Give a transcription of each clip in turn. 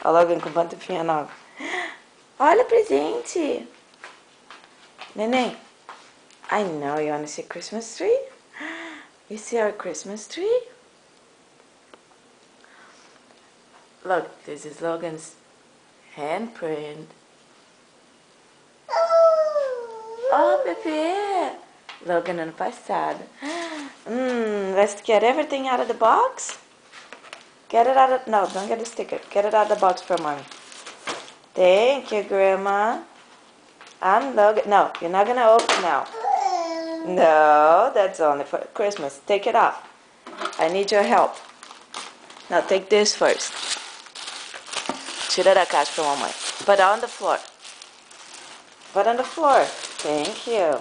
A Logan com pantufinha nova. Olha o presente. Neném. I know you want to see a Christmas tree. You see our Christmas tree? Look, this is Logan's handprint. Oh, bebê. Logan ano passado. Let's get everything out of the box. Get it out of... No, don't get the sticker. Get it out of the box for mommy. Thank you, Grandma. I'm Logan. No, you're not going to open now. No, that's only for Christmas. Take it off. I need your help. Now take this first. Tira da caixa pra mamãe. Put it on the floor. Put it on the floor. Thank you.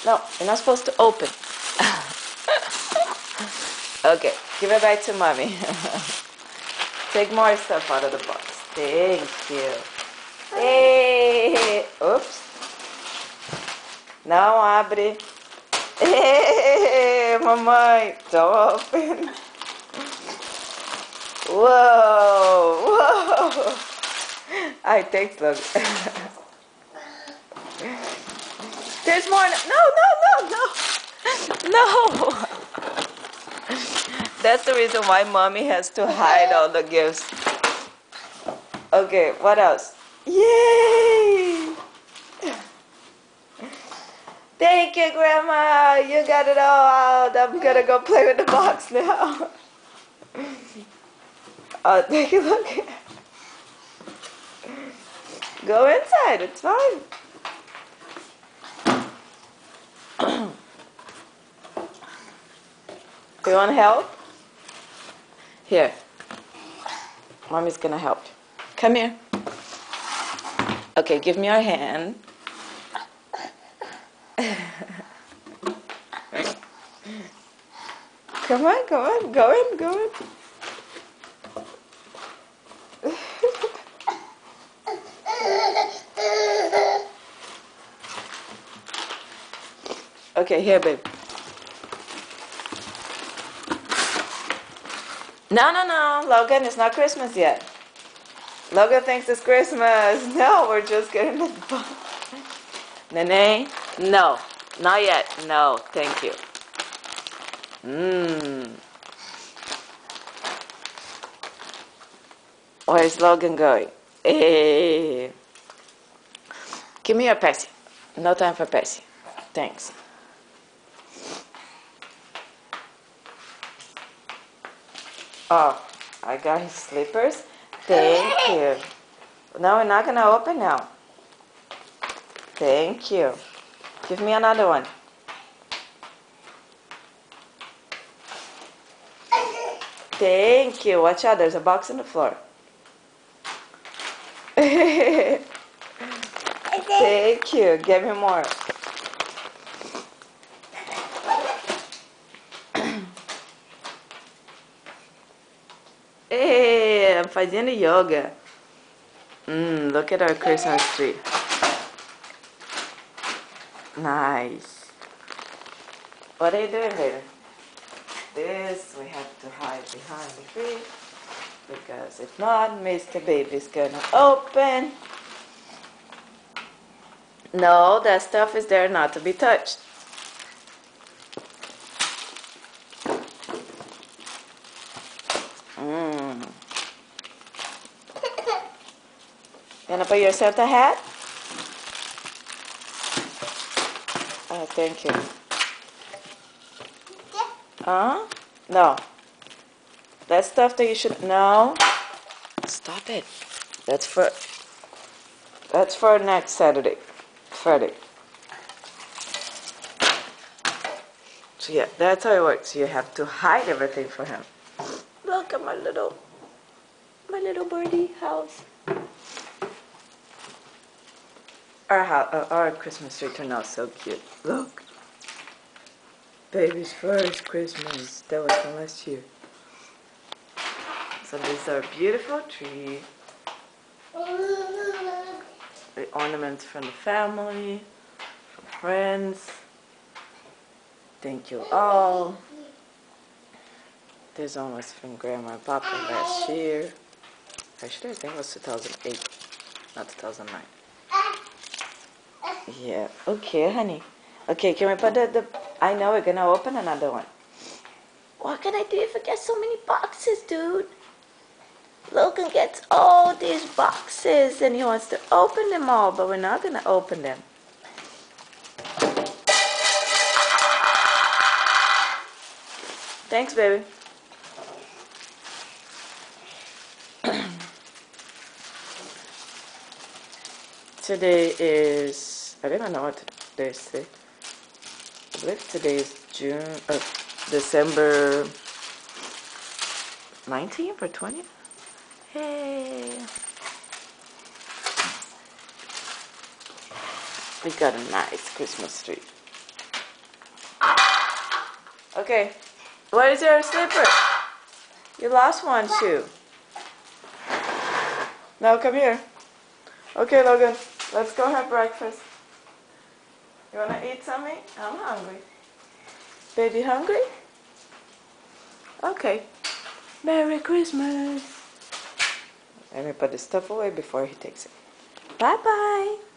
No, you're not supposed to open. Okay, give it back to mommy. Take more stuff out of the box. Thank you. Hey, oops. Não abre. Hey, mamãe. Don't open. Whoa, whoa. Alright, thanks, Logan. There's more. No. That's the reason why mommy has to hide all the gifts. Okay, what else? Yay! Thank you, Grandma. You got it all out. I'm gonna go play with the box now. Oh, take a look. Go inside. It's fine. Do you want help? Here. Mommy's gonna help you. Come here. Okay, give me your hand. Come on, go in. Okay, here, babe. No, Logan, it's not Christmas yet. Logan thinks it's Christmas. No, we're just getting the box. Nene? No, not yet. No, thank you. Where's Logan going? Hey. Give me your Pepsi. No time for Pepsi. Thanks. Oh, I got his slippers. Thank you. No, we're not gonna open now. Thank you. Give me another one. Thank you. Watch out, there's a box on the floor. Thank you. Give me more. Hey, I'm fazendo yoga. Look at our Christmas tree. Nice. What are you doing later? This we have to hide behind the tree because if not, Mr. Baby's gonna open. No, that stuff is there not to be touched. Gonna put your Santa hat? Oh, thank you. No. That stuff that you should... No. Stop it. That's for next Saturday. Friday. So yeah, that's how it works. You have to hide everything for him. Look at my little birdie house. Our Christmas tree turned out so cute. Look. Baby's first Christmas. That was from last year. So this is our beautiful tree. The ornaments from the family, from friends. Thank you all. This one was from Grandma and Papa last year. Actually, I think it was 2008, not 2009. Yeah. Okay, honey. Okay, can we put the I know we're gonna open another one. What can I do if I get so many boxes, dude? Logan gets all these boxes and he wants to open them all, but we're not gonna open them. Thanks, baby. Today is, I don't even know what today is today. I believe today is December 19th or 20th. Hey. We got a nice Christmas tree. Okay, where's your slipper? You lost one shoe. Now come here. Okay, Logan, let's go have breakfast. You wanna eat something? I'm hungry. Baby hungry? Okay. Merry Christmas. Let me put the stuff away before he takes it. Bye-bye.